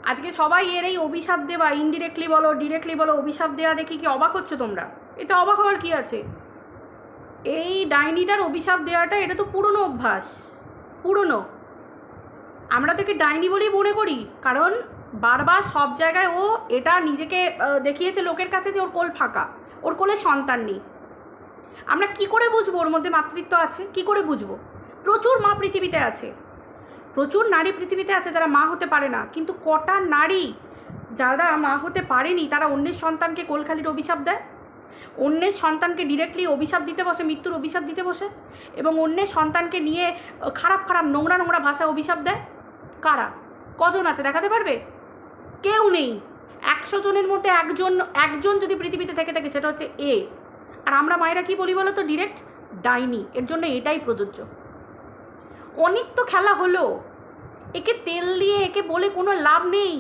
আজকে সবাই এর এই অভিশাপ দেওয়া, ইনডিরেক্টলি বলো ডিরেক্টলি বলো, অভিশাপ দেওয়া দেখি কি অবাক হচ্ছ তোমরা? এটা অবাক হওয়ার কি আছে? এই ডাইনিটার অভিশাপ দেওয়াটা এটা তো পুরনো অভ্যাস, পুরনো। আমরা তো একে ডাইনি বলেই মনে করি, কারণ বারবার সব জায়গায় ও এটা নিজেকে দেখিয়েছে লোকের কাছে যে ওর কোল ফাঁকা, ওর কোলে সন্তান নেই। আমরা কি করে বুঝবো ওর মধ্যে মাতৃত্ব আছে? কি করে বুঝবো? প্রচুর মা পৃথিবীতে আছে, প্রচুর নারী পৃথিবীতে আছে যারা মা হতে পারে না, কিন্তু কটা নারী যারা মা হতে পারেনি তারা অন্যের সন্তানকে কোলখালির অভিশাপ দেয়, অন্যের সন্তানকে ডিরেক্টলি অভিশাপ দিতে বসে, মৃত্যুর অভিশাপ দিতে বসে, এবং অন্যের সন্তানকে নিয়ে খারাপ খারাপ নোংরা নোংরা ভাষায় অভিশাপ দেয়। কারা? কজন আছে দেখাতে পারবে? কেউ নেই। 100 জনের মধ্যে একজন যদি পৃথিবীতে থেকে থাকে সেটা হচ্ছে এ। আর আমরা মায়েরা কি বলি বলো তো? ডিরেক্ট ডাইনি। এর জন্য এটাই প্রযোজ্য। অনেক তো খেলা হলো, একে তেল দিয়ে একে বলে কোনো লাভ নেই।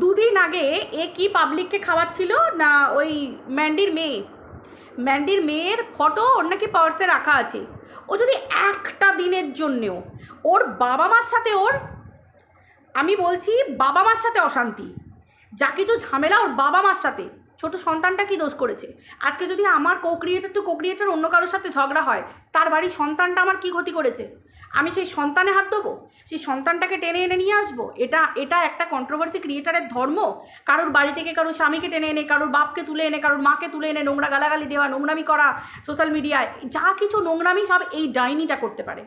দুদিন আগে এ কি পাবলিককে খাওয়াচ্ছিল না, ওই ম্যান্ডির মেয়ের ফটো ওর নাকি পার্সে রাখা আছে। ও যদি একটা দিনের জন্যেও ওর বাবা মার সাথে, আমি বলছি বাবা মার সাথে অশান্তি, যা কিছু ঝামেলা ওর বাবা মার সাথে, ছোট সন্তানটা কি দোষ করেছে? আজকে যদি আমার কোক্রিয়েটার অন্য কারোর সাথে ঝগড়া হয়, তার বাড়ির সন্তানটা আমার কি ক্ষতি করেছে? আমি সেই সন্তানে হাত দেবো? সেই সন্তানটাকে টেনে এনে নিয়ে আসবো? এটা একটা কন্ট্রোভার্সি ক্রিয়েটারের ধর্ম? কারোর বাড়ি থেকে কারোর স্বামীকে টেনে এনে, কারোর বাপকে তুলে এনে, কারোর মাকে তুলে এনে নোংরা গালাগালি দেওয়া, নোংরামি করা সোশ্যাল মিডিয়ায়, যা কিছু নোংরামি সব এই ডাইনিটা করতে পারে।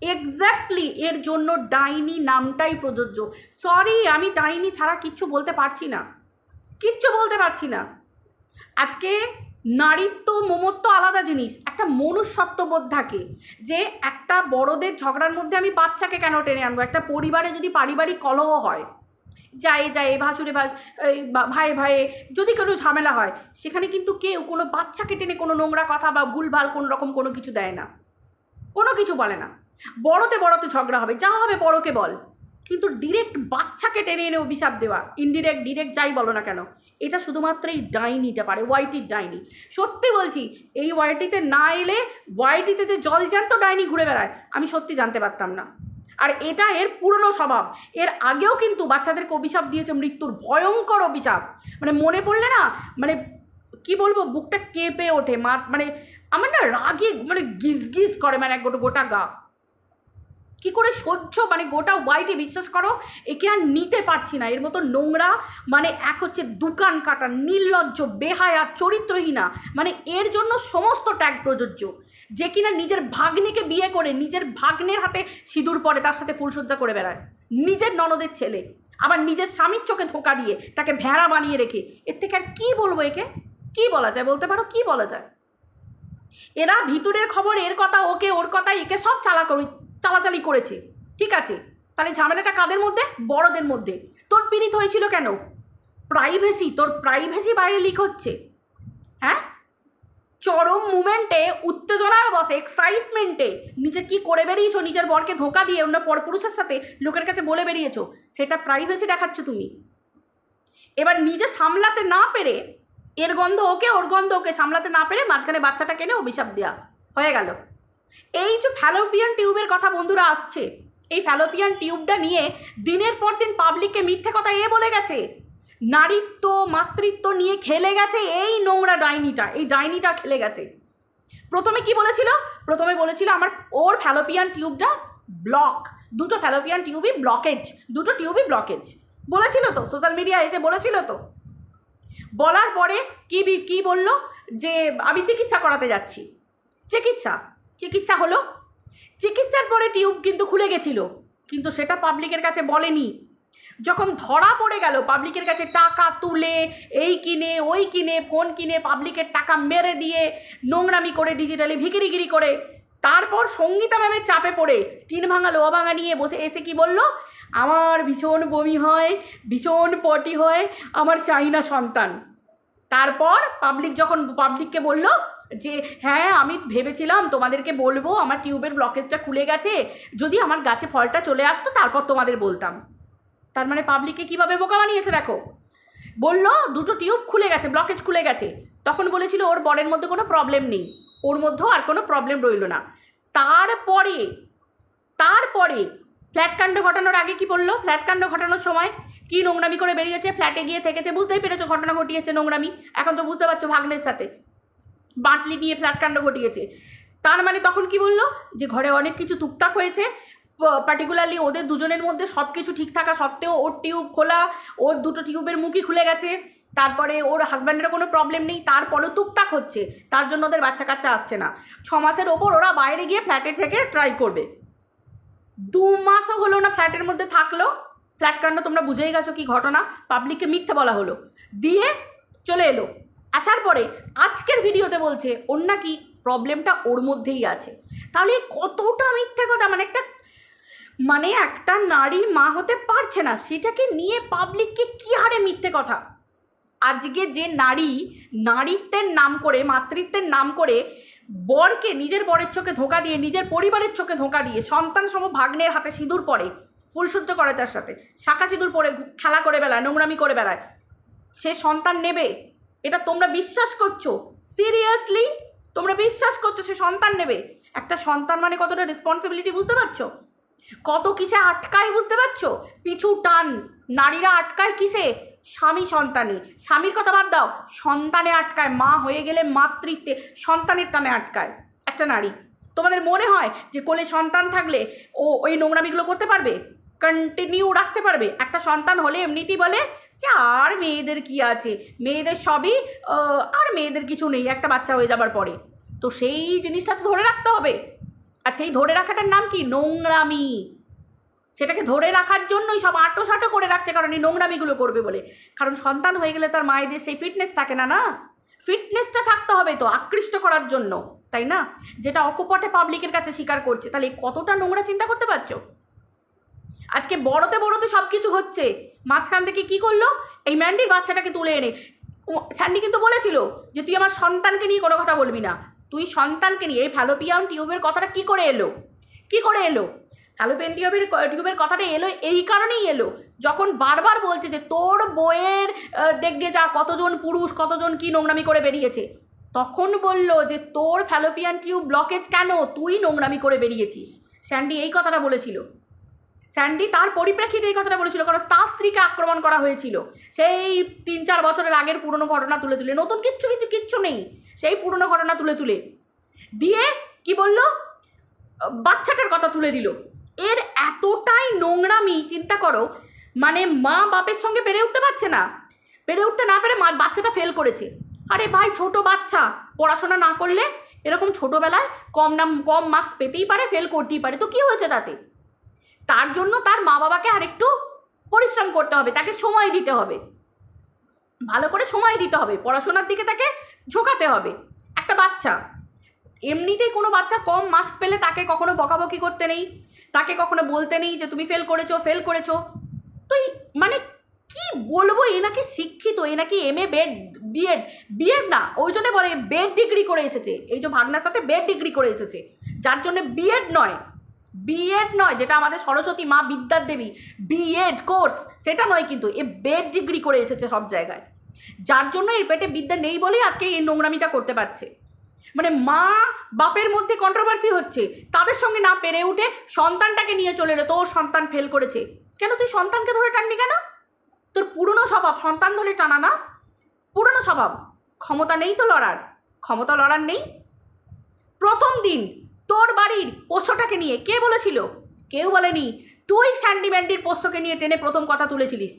এক্স্যাক্টলি এর জন্য ডাইনি নামটাই প্রযোজ্য। সরি, আমি ডাইনি ছাড়া কিচ্ছু বলতে পারছি না। আজকে নারীত্ব মমত্ব আলাদা জিনিস, একটা মনুষ্যত্ববোধ থাকে যে একটা বড়দের ঝগড়ার মধ্যে আমি বাচ্চাকে কেন টেনে আনবো? একটা পরিবারে যদি পারিবারিক কলহ হয়, যায় ভাসুরে ভাইয়ে যদি কোনো ঝামেলা হয়, সেখানে কিন্তু কেউ কোনো বাচ্চাকে টেনে কোনো নোংরা কথা বা ভুলভাল কোনো রকম কোনো কিছু দেয় না, কোনো কিছু বলে না। বড়তে ঝগড়া হবে, যা হবে বড়কে বল, কিন্তু ডিরেক্ট বাচ্চাকে টেনে এনে অভিশাপ দেওয়া, ডিরেক্ট যাই বলো না কেন, এটা শুধুমাত্র এই ডাইনিটা পারে, ওয়াইটির ডাইনি। সত্যি বলছি, এই ওয়াইটিতে না এলে, ওয়াইটিতে যে জলজ্যান্ত ডাইনি ঘুরে বেড়ায়, আমি সত্যি জানতে পারতাম না। আর এটা এর পুরনো স্বভাব। এর আগেও কিন্তু বাচ্চাদেরকে অভিশাপ দিয়েছে, মৃত্যুর ভয়ঙ্কর অভিশাপ। মানে মনে পড়লে না, মানে কি বলবো, বুকটা কেঁপে ওঠে। মানে আমার না রাগে মানে গিজ করে, মানে গোটা গা কি করে সহ্য, মানে গোটা ওয়াইটি, বিশ্বাস করো একে আর নিতে পারছি না। এর মতো নোংরা, মানে এক হচ্ছে দোকান কাটা, নির্লজ্জ, বেহায়া, চরিত্রহীনা, মানে এর জন্য সমস্ত ট্যাগ প্রযোজ্য। যে কিনা নিজের ভাগ্নিকে বিয়ে করে নিজের ভাগ্নের হাতে সিঁদুর পরে তার সাথে ফুলসজ্জা করে বেড়ায়, নিজের ননদের ছেলে, আবার নিজের স্বামীর চোখে ধোঁকা দিয়ে তাকে ভেড়া বানিয়ে রেখে। এর থেকে আর কী বলবো? একে কী বলা যায় বলতে পারো? কী বলা যায়? এরা ভিতরের খবর, এর কথা ওকে, ওর কথা একে, সব চালাচালি করেছে। ঠিক আছে, তাহলে ঝামেলাটা কাদের মধ্যে? বড়দের মধ্যে। তোর পীড়িত হয়েছিল কেন? তোর প্রাইভেসি বাইরে লিক হচ্ছে। হ্যাঁ, চরম মুমেন্টে, উত্তেজনার বসে, এক্সাইটমেন্টে নিজে কি করে বেরিয়েছো, নিজের বরকে ধোঁকা দিয়ে অন্য পরপুরুষের সাথে লোকের কাছে বলে বেরিয়েছো, সেটা প্রাইভেসি দেখাচ্ছ তুমি। এবার নিজে সামলাতে না পেরে, এর গন্ধ ওকে, ওর গন্ধ ওকে, সামলাতে না পেরে মাঝখানে বাচ্চাটা কেনে অভিশাপ দেওয়া হয়ে গেল। এই যে ফ্যালোপিয়ান টিউবের কথা বন্ধুরা আসছে, এই ফ্যালোপিয়ান টিউবটা নিয়ে দিনের পর দিন পাবলিককে মিথ্যে কথা বলে গেছে, নারীত্ব মাতৃত্ব নিয়ে খেলে গেছে এই নোংরা ডাইনিটা। এই ডাইনিটা খেলে গেছে। প্রথমে কি বলেছিল? প্রথমে বলেছিল ওর ফ্যালোপিয়ান টিউবটা ব্লক, দুটো ফ্যালোপিয়ান টিউবই ব্লকেজ বলেছিল তো, সোশ্যাল মিডিয়া এসে বলেছিল তো। বলার পরে কি বলল? যে আমি চিকিৎসা করাতে যাচ্ছি। চিকিৎসা হলো, চিকিৎসার পরে টিউব কিন্তু খুলে গেছিল, কিন্তু সেটা পাবলিকের কাছে বলেনি। যখন ধরা পড়ে গেল, পাবলিকের কাছে টাকা তুলে, এই কিনে ওই কিনে, ফোন কিনে, পাবলিকের টাকা মেরে দিয়ে, নোংরামি করে, ডিজিটালি ভিকিরিগিরি করে, তারপর সঙ্গীতা ম্যামের চাপে পড়ে টিন ভাঙা লোহা ভাঙা নিয়ে বসে এসে কি বলল? আমার ভীষণ বমি হয়, ভীষণ পটি হয়, আমার চাই না সন্তান। তারপর পাবলিককে বলল যে হ্যাঁ, আমি ভেবেছিলাম তোমাদেরকে বলবো, আমার টিউবের ব্লকেজটা খুলে গেছে, যদি আমার গাছে ফলটা চলে আসতো তারপর তোমাদের বলতাম। তার মানে পাবলিককে কীভাবে বোকা বানিয়েছে দেখো। বলল দুটো টিউব খুলে গেছে, ব্লকেজ খুলে গেছে, তখন বলেছিল ওর বরের মধ্যে কোনো প্রবলেম নেই, ওর মধ্যেও আর কোনো প্রবলেম রইল না। তারপরে ফ্ল্যাটকাণ্ড ঘটানোর আগে কি বললো? ফ্ল্যাটকাণ্ড ঘটানোর সময় কি নোংরামি করে বেরিয়েছে, ফ্ল্যাটে গিয়ে থেকেছে, বুঝতেই পেরেছো ঘটনা ঘটিয়েছে নোংরামি। এখন তো বুঝতে পারছো ভাগ্নের সাথে বাটলি নিয়ে ফ্ল্যাটকাণ্ড ঘটিয়েছে। তার মানে তখন কি বললো? যে ঘরে অনেক কিছু টুকটাক হয়েছে, পার্টিকুলারলি ওদের দুজনের মধ্যে সব কিছু ঠিক থাকা সত্ত্বেও ওর টিউব খোলা, ওর দুটো টিউবের মুখই খুলে গেছে, তারপরে ওর হাজব্যান্ডেরও কোনো প্রবলেম নেই, তারপরেও টুকটাক হচ্ছে, তার জন্য ওদের বাচ্চা কাচ্চা আসছে না। 6 মাসের ওপর ওরা বাইরে গিয়ে ফ্ল্যাটে থেকে ট্রাই করবে, 2 মাসও হলো না ফ্ল্যাটের মধ্যে থাকলো। ফ্ল্যাটকাণ্ড তোমরা বুঝেই গেছো কি ঘটনা, পাবলিককে মিথ্যে বলা হলো, দিয়ে চলে এলো। আসার পরে আজকের ভিডিওতে বলছে ওর নাকি প্রবলেমটা ওর মধ্যেই আছে। তাহলে কতটা মিথ্যে কথা, মানে একটা নারী মা হতে পারছে না সেটাকে নিয়ে পাবলিককে কী হারে মিথ্যে কথা। আজকে যে নারীত্বের নাম করে, মাতৃত্বের নাম করে বরকে, নিজের বরের চোখে ধোঁকা দিয়ে, নিজের পরিবারের চোখে ধোঁকা দিয়ে, সন্তান সম ভাগ্নের হাতে সিঁদুর পরে, ফুলসজ্জ করে তার সাথে, শাঁখা সিঁদুর পরে খেলা করে বেড়ায়, নোংরামি করে বেড়ায়, সে সন্তান নেবে? এটা তোমরা বিশ্বাস করছো? সিরিয়াসলি তোমরা বিশ্বাস করছো সে সন্তান নেবে? একটা সন্তান মানে কতটা রেসপন্সিবিলিটি বুঝতে পারছো? কত কিসে আটকায় বুঝতে পারছো? পিছু টান নারীরা আটকায় কিসে? স্বামী সন্তানে। স্বামীর কথা বাদ দাও, সন্তানে আটকায়। মা হয়ে গেলে মাতৃত্বে সন্তানের টানে আটকায় একটা নারী। তোমাদের মনে হয় যে কোলে সন্তান থাকলে ওই নোংরামিগুলো করতে পারবে, কন্টিনিউ রাখতে পারবে? একটা সন্তান হলে এমনিতেই বলে যে আর মেয়েদের কি আছে, মেয়েদের সবই, আর মেয়েদের কিছু নেই একটা বাচ্চা হয়ে যাবার পরে। তো সেই জিনিসটা তো ধরে রাখতে হবে, আর সেই ধরে রাখাটার নাম কি? নোংরামি। সেটাকে ধরে রাখার জন্যই সব আটো করে রাখছে, কারণ এই নোংরামিগুলো করবে বলে। কারণ সন্তান হয়ে গেলে তার মায়েদের সেই ফিটনেস থাকে না, ফিটনেসটা থাকতে হবে তো আকৃষ্ট করার জন্য, তাই না? যেটা অকপটে পাবলিকের কাছে স্বীকার করছে। তাহলে কতটা নোংরা চিন্তা করতে পারছো? আজকে বড়তে সব কিছু হচ্ছে, মাঝখান থেকে কি করলো? এই ম্যান্ডির বাচ্চাটাকে তুলে এনে, স্যান্ডি কিন্তু বলেছিল যে তুই আমার সন্তানকে নিয়ে কোনো কথা বলবি না, তুই সন্তানকে নিয়ে। এই ফ্যালোপিয়ান টিউবের কথাটা কি করে এলো? ফ্যালোপিয়ান টিউবের কথাটা এলো এই কারণেই এলো, যখন বারবার বলছে যে তোর বইয়ের দেখবে যা কতজন পুরুষ, কতজন কি নোংরামি করে বেরিয়েছে, তখন বলল যে তোর ফ্যালোপিয়ান টিউব ব্লকেজ কেন, তুই নোংরামি করে বেরিয়েছিস। স্যান্ডি এই কথাটা বলেছিল। স্যান্ডি তার পরিপ্রেক্ষিতে এই কথাটা বলেছিল, কারণ তার স্ত্রীকে আক্রমণ করা হয়েছিল সেই 3-4 বছরের আগের পুরনো ঘটনা তুলে তুলে, নতুন কিচ্ছু নেই, সেই পুরনো ঘটনা তুলে তুলে দিয়ে কি বলল? বাচ্চাটার কথা তুলে দিল। এর এতটাই নোংরামি চিন্তা করো, মানে মা বাপের সঙ্গে পেরে উঠতে পারছে না, পেরে উঠতে না পেরে বাচ্চাটা ফেল করেছে। আরে ভাই, ছোট বাচ্চা পড়াশোনা না করলে এরকম ছোটোবেলায় কম মার্কস পেতেই পারে, ফেল করতেই পারে, তো কি হয়েছে তাতে? তার জন্য তার মা বাবাকে আরেকটু পরিশ্রম করতে হবে, তাকে সময় দিতে হবে, ভালো করে সময় দিতে হবে, পড়াশোনার দিকে তাকে ঝোঁকাতে হবে। একটা বাচ্চা এমনিতেই, কোনো বাচ্চা কম মার্কস পেলে তাকে কখনো বকাবকি করতে নেই, তাকে কখনো বলতে নেই যে তুমি ফেল করেছো। তো মানে কি বলবো, এ নাকি শিক্ষিত, এ নাকি MA বিএড না, ওই জন্য বলে বেড ডিগ্রি করে এসেছে। এই যে ভাগনার সাথে বেড ডিগ্রি করে এসেছে, যার জন্য বিএড নয়, যেটা আমাদের সরস্বতী মা বিদ্যার দেবী বিএড কোর্স, সেটা নয়, কিন্তু এ বেড ডিগ্রি করে এসেছে সব জায়গায়, যার জন্য এর পেটে বিদ্যা নেই বলেই আজকে এই নোংরামিটা করতে পারছে। মানে মা বাপের মধ্যে কন্ট্রোভার্সি হচ্ছে, তাদের সঙ্গে না পেরে উঠে সন্তানটাকে নিয়ে চলে এলো, তোর সন্তান ফেল করেছে। কেন তুই সন্তানকে ধরে টানবি কেন? তোর পুরনো স্বভাব সন্তান ধরে টানা না, পুরনো স্বভাব। ক্ষমতা লড়ার নেই। প্রথম দিন তোর বাড়ির পোষ্যটাকে নিয়ে কে বলেছিল? কেউ বলেনি। তুই স্যান্ডি ম্যান্ডির পোষ্যকে নিয়ে টেনে প্রথম কথা তুলেছিলিস,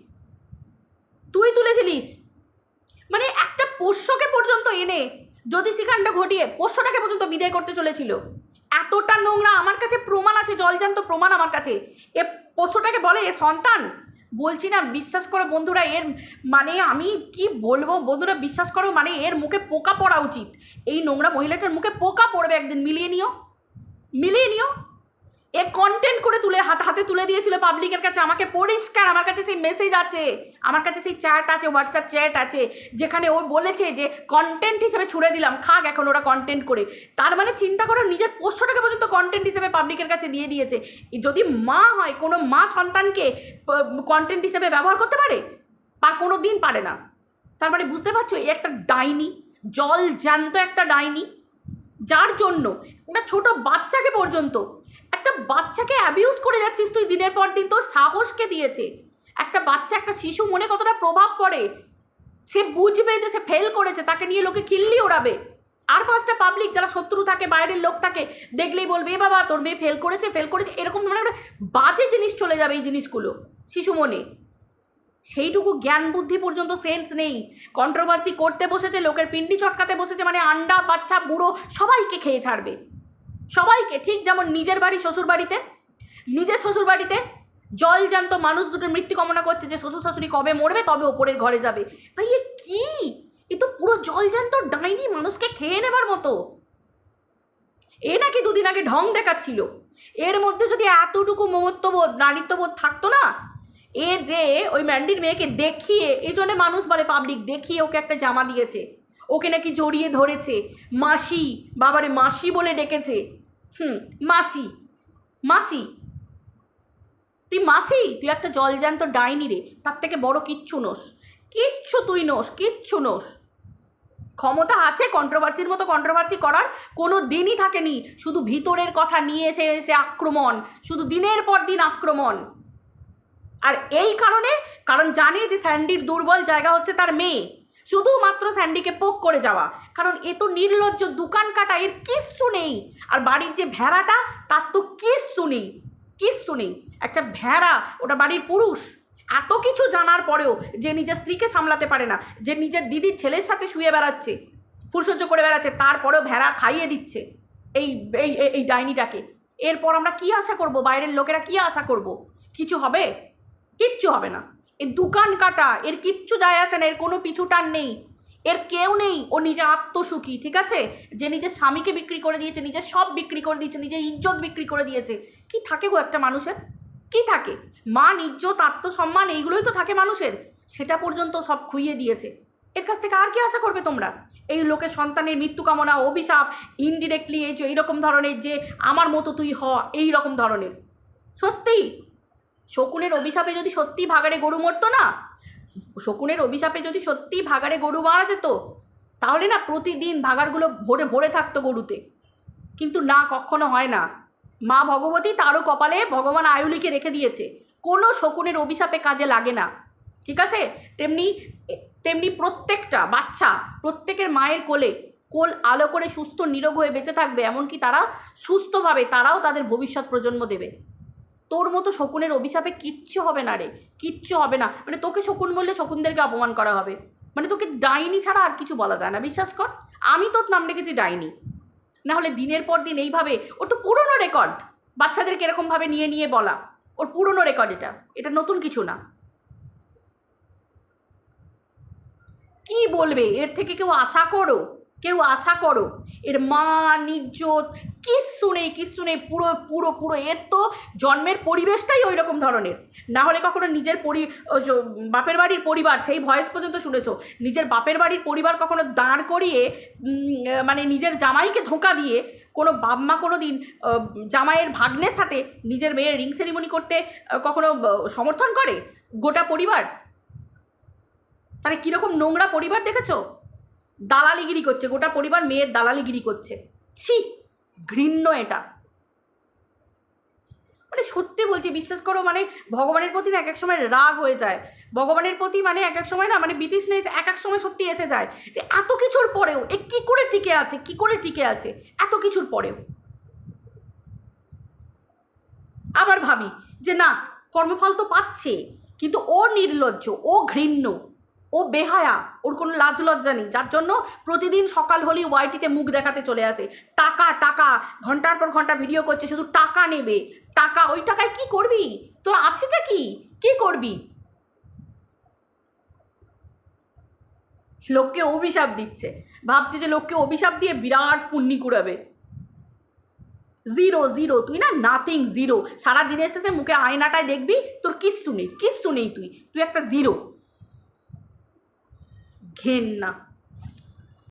মানে একটা পোষ্যকে পর্যন্ত এনে জ্যোতিষীকাণ্ড ঘটিয়ে পোষ্যটাকে পর্যন্ত বিদায় করতে চলেছিল। এতটা নোংরা, আমার কাছে প্রমাণ আছে, জলজান্ত প্রমাণ আমার কাছে। এ পোষ্যটাকে বলে এ সন্তান, বলছি না, বিশ্বাস করো বন্ধুরা, এর মানে আমি কি বলবো বন্ধুরা, বিশ্বাস করো, মানে এর মুখে পোকা পড়া উচিত। এই নোংরা মহিলাটার মুখে পোকা পড়বে একদিন, মিলিয়ে নিও। এ কন্টেন্ট করে হাতে তুলে দিয়েছিল পাবলিকের কাছে। আমাকে পরিষ্কার, আমার কাছে সেই মেসেজ আছে, আমার কাছে সেই চ্যাট আছে, হোয়াটসঅ্যাপ চ্যাট আছে, যেখানে ও বলেছে যে কন্টেন্ট হিসেবে ছুড়ে দিলাম, খাক এখন ওরা কন্টেন্ট করে। তার মানে চিন্তা করো, নিজের পোষ্যটাকে পর্যন্ত কন্টেন্ট হিসেবে পাবলিকের কাছে দিয়ে দিয়েছে। যদি মা হয়, কোনো মা সন্তানকে কন্টেন্ট হিসেবে ব্যবহার করতে পারে? কোনো দিন পারে না। তার মানে বুঝতে পারছো, এই একটা ডাইনি, জলজান্ত একটা ডাইনি, যার জন্য একটা ছোট বাচ্চাকে পর্যন্ত, একটা বাচ্চাকে অ্যাবিউজ করে যাচ্ছিস তুই দিনের পর দিন। তোর সাহসকে দিয়েছে একটা বাচ্চা, একটা শিশু মনে কতটা প্রভাব পড়ে। সে বুঝবে যে সে ফেল করেছে, তাকে নিয়ে লোকে খিল্লি ওড়াবে। আর 5টা পাবলিক যারা শত্রু থাকে, বাইরের লোক থাকে, দেখলেই বলবে এ বাবা তোর মেয়ে ফেল করেছে, এরকম মানে বাজে জিনিস চলে যাবে এই জিনিসগুলো শিশু মনে। সেইটুকু জ্ঞান বুদ্ধি পর্যন্ত সেন্স নেই। কন্ট্রোভার্সি করতে বসেছে, লোকের পিন্ডি চটকাতে বসেছে, মানে আন্ডা বাচ্চা বুড়ো সবাইকে খেয়ে ছাড়বে, সবাইকে। ঠিক যেমন নিজের বাড়ি নিজের শ্বশুর বাড়িতে জল জ্যান্ত মানুষ দুটোর মৃত্যু কামনা করছে যে শ্বশুর শাশুড়ি কবে মরবে তবে ওপরের ঘরে যাবে। ভাই এ কি? এ তো পুরো জল জ্যান্ত ডাইনি, মানুষকে খেয়ে নেবার মতো। এ নাকি 2 দিন আগে ঢং দেখাচ্ছিল। এর মধ্যে যদি এতটুকু মমত্ববোধ, নারীত্ববোধ থাকতো না, এ যে ওই ম্যান্ডির মেয়েকে দেখিয়ে, এই জন্য মানুষ বলে পাবলিক দেখিয়ে ওকে একটা জামা দিয়েছে, ওকে নাকি জড়িয়ে ধরেছে, মাসি, বাবারে মাসি বলে ডেকেছে। মাসি মাসি, তুই মাসি? তুই একটা জলজ্যান্ত ডাইনি রে, তার থেকে বড় কিচ্ছু নোস, কিচ্ছু নোস। ক্ষমতা আছে কন্ট্রোভার্সির মতো কন্ট্রোভার্সি করার, কোনো দিনই থাকেনি। শুধু ভিতরের কথা নিয়ে এসে আক্রমণ, শুধু দিনের পর দিন আক্রমণ। আর এই কারণ জানে যে স্যান্ডির দুর্বল জায়গা হচ্ছে তার মেয়ে, শুধুমাত্র স্যান্ডিকে পোক করে যাওয়া। কারণ এ তো নির্লজ্জ, দোকান কাটা, এর কিচ্ছু নেই। আর বাড়ির যে ভেড়াটা, তার তো কিচ্ছু নেই। একটা ভেড়া, ওটা বাড়ির পুরুষ। এত কিছু জানার পরেও যে নিজের স্ত্রীকে সামলাতে পারে না, যে নিজের দিদির ছেলের সাথে শুয়ে বেড়াচ্ছে, ফুলসহ্য করে বেড়াচ্ছে, তারপরেও ভেড়া খাইয়ে দিচ্ছে এই এই এই ডাইনিটাকে। এরপর আমরা কি আশা করব? বাইরের লোকেরা কি আশা করব? কিছু হবে? কিচ্ছু হবে না। এর দোকান কাটা, এর কিচ্ছু যায় আসে না, এর কোনো পিছুটান নেই, এর কেউ নেই। ও নিজে আত্মসুখী, ঠিক আছে? যে নিজের স্বামীকে বিক্রি করে দিয়েছে, নিজের সব বিক্রি করে দিয়েছে, নিজের ইজ্জত বিক্রি করে দিয়েছে। কি থাকে গো একটা মানুষের? কি থাকে? মান, ইজ্জত, আত্মসম্মান, এইগুলোই তো থাকে মানুষের। সেটা পর্যন্ত সব খুইয়ে দিয়েছে। এর কাছ থেকে আর কি আশা করবে তোমরা? এই লোকের সন্তানের মৃত্যু কামনা, অভিশাপ, ইনডিরেক্টলি এই যে এইরকম ধরনের, যে আমার মতো তুই হ, এই রকম ধরনের। সত্যি শকুনের অভিশাপে যদি সত্যি ভাগাড়ে গরু মরতো না, শকুনের অভিশাপে যদি সত্যি ভাগাড়ে গরু মারা যেত, তাহলে না প্রতিদিন ভাগাড়গুলো ভরে থাকতো গরুতে। কিন্তু না, কখনো হয় না। মা ভগবতী তারও কপালে ভগবান আয়ুলিকে রেখে দিয়েছে, কোনো শকুনের অভিশাপে কাজে লাগে না, ঠিক আছে? তেমনি প্রত্যেকটা বাচ্চা প্রত্যেকের মায়ের কোল আলো করে সুস্থ নিরোগ হয়ে বেঁচে থাকবে, এমনকি তারা সুস্থভাবে তারাও তাদের ভবিষ্যৎ প্রজন্ম দেবে। তোর মতো শকুনের অভিশাপে কিচ্ছু হবে না রে, কিচ্ছু হবে না। মানে তোকে শকুন বললে শকুনদেরকে অপমান করা হবে, মানে তোকে ডাইনি ছাড়া আর কিছু বলা যায় না, বিশ্বাস কর। আমি তোর নাম রেখেছি ডাইনি, না হলে দিনের পর দিন এইভাবে। ওর তো পুরনো রেকর্ড, বাচ্চাদেরকে এরকমভাবে নিয়ে বলা, ওর পুরনো রেকর্ড। এটা নতুন কিছু না। কি বলবে? এর থেকে কেউ আশা করো এর মান, ইজ্জত কিচ্ছু নেই। পুরো এর তো জন্মের পরিবেশটাই ওই রকম ধরনের। না হলে কখনো নিজের বাপের বাড়ির পরিবার, সেই ভয়েস পর্যন্ত শুনেছো, নিজের বাপের বাড়ির পরিবার কখনো দাঁড় করিয়ে, মানে নিজের জামাইকে ধোঁকা দিয়ে, কোনো বাপমা কোনো দিন জামাইয়ের ভাগ্নের সাথে নিজের মেয়ের রিং সেরিমনি করতে কখনো সমর্থন করে? গোটা পরিবার। তাহলে কীরকম নোংরা পরিবার দেখেছো? দালালিগিরি করছে, গোটা পরিবার মেয়ের দালালিগিরি করছে। ছি, ঘৃণ্য এটা। মানে সত্যি বলছি, বিশ্বাস করো, মানে ভগবানের প্রতি না এক এক সময় রাগ হয়ে যায়। ভগবানের প্রতি মানে এক এক সময় না, মানে বিতৃষ্ণা এক এক সময় সত্যি এসে যায় যে এত কিছুর পরেও এ কী করে টিকে আছে এত কিছুর পরেও। আবার ভাবি যে না, কর্মফল তো পাচ্ছে, কিন্তু ও নির্লজ্জ, ও ঘৃণ্য, ও বেহায়া, ওর কোনো লাজ লজ্জা নেই, যার জন্য প্রতিদিন সকাল হলেই ওয়াইটিতে মুখ দেখাতে চলে আসে। টাকা, ঘন্টার পর ঘন্টা ভিডিও করছে, শুধু টাকা নেবে, টাকা। ওই টাকায় কি করবি? তো আছেটা কি করবি? লোককে অভিশাপ দিচ্ছে, ভাবছে যে লোককে অভিশাপ দিয়ে বিরাট পুণ্যি কুড়াবে। জিরো, তুই না নাথিং, জিরো। সারা দিনের শেষে মুখে আয়নাটায় দেখবি তোর কিচ্ছু নেই, তুই একটা জিরো। ঘেন্না।